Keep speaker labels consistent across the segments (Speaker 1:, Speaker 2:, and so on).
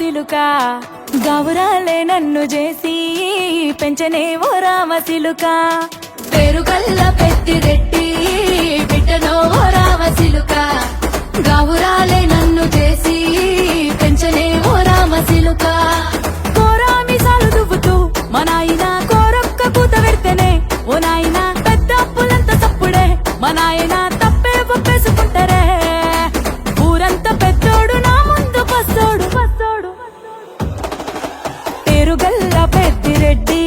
Speaker 1: రామసిలుక గౌరాలే నన్ను చేసి పెంచనే ఓ రామసిలుక పేరుగల్ల పెద్దిరెడ్డి బిడ్డనో ఓ రామసిలుక గౌరాలే నన్ను చేసి పెంచనే ఓ రామసిలుక కోరామిసాలు దువ్వుతూ మా నాయన కోరొక్క కూత పెడితేనే ఓ నాయన పెద్ద అప్పులంత సప్పుడే మా నాయన తప్పే ఒప్పేసుకుంటారే ఊరంతా పెద్దోడు నా ముందు పస్తోడు పేరుగల్ల పెద్దిరెడ్డి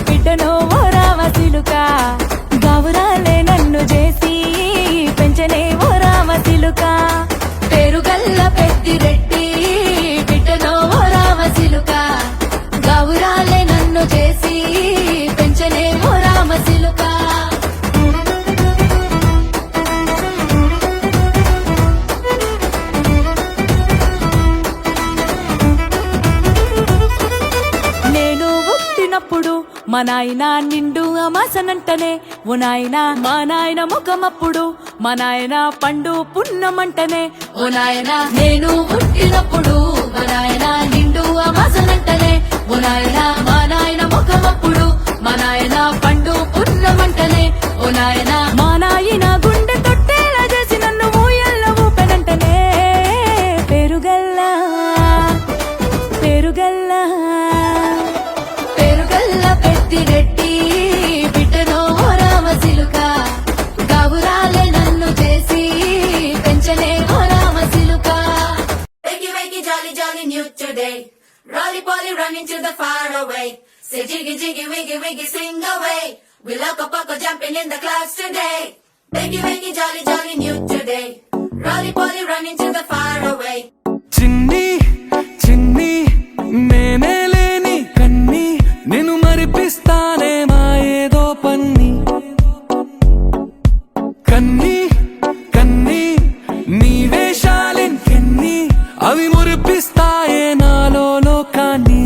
Speaker 1: బిడ్డనో ఓ రామసిలుక గౌరాలే నన్ను చేసి పెంచనే ఓ రామసిలుక పేరుగల్ల పెద్దిరెడ్డి బిడ్డనో ఓ రామసిలుక గౌరాలే నన్ను చేసి పెంచనే ఓ రామసిలుక నేను పుట్టినప్పుడు మా నాయన నిండు అమాసనంటనే ఓ నాయన మా నాయన ముఖమప్పుడు మా నాయన పండు పున్నమంటనే ఓ నాయన నేను పుట్టినప్పుడు మా నాయన నిండు అమాసనంటనే ఓ నాయన మా నాయన ముఖమప్పుడు మా నాయన పండు పున్నమంటనే ఓ నాయన మా నాయన గుండె తొట్టేలా చేసి నన్ను ఊయల్ల ఊపెనంటనే పేరుగల్లా పేరుగల్లా పేరుగల్ల పెద్దిరెడ్డి బిడ్డనో ఓ రామసిలుక గౌరాలే నన్ను చేసి పెంచలే ఓ రామసిలుక
Speaker 2: Wakey, wakey, jolly, jolly new today. Rolly polly running to the far away. Say jiggy, jiggy, wiggy, wiggy, sing away. We loco poco jumping in the clouds today. Wakey, wakey, jolly, jolly new today. Rolly polly running to the far away.
Speaker 3: చిన్ని చిన్ని నేనే లేని కన్ని నేను మరిపిస్తానే మా ఏదో పన్ని కన్ని కన్ని నీ వేషాలెంకెన్ని అవి మురిపిస్తాయే నాలో లోకాన్ని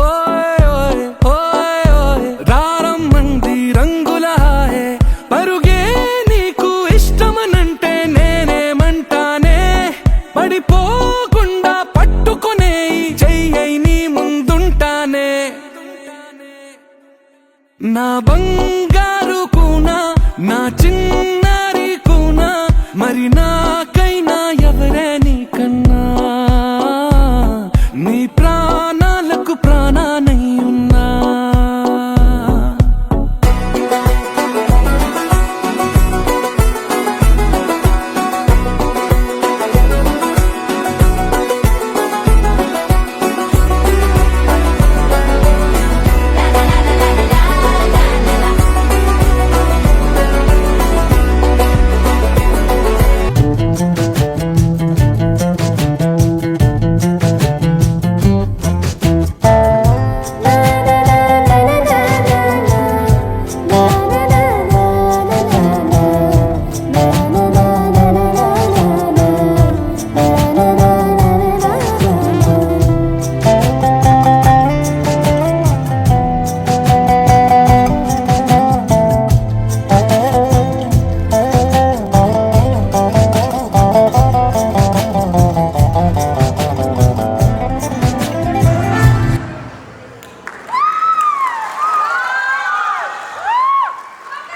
Speaker 3: ఓయ్ ఓయ్ ఓయ్ ఓయ్ రారమ్మంది రంగుల హాయే పరుగే నీకు ఇష్టమనంటే నేనేమంటానే పడిపోకుండా పట్టుకునే చెయ్యై నీ ముందుంటానే నా బంగారు కూనా నా చిన్నారి కూనా మరి నా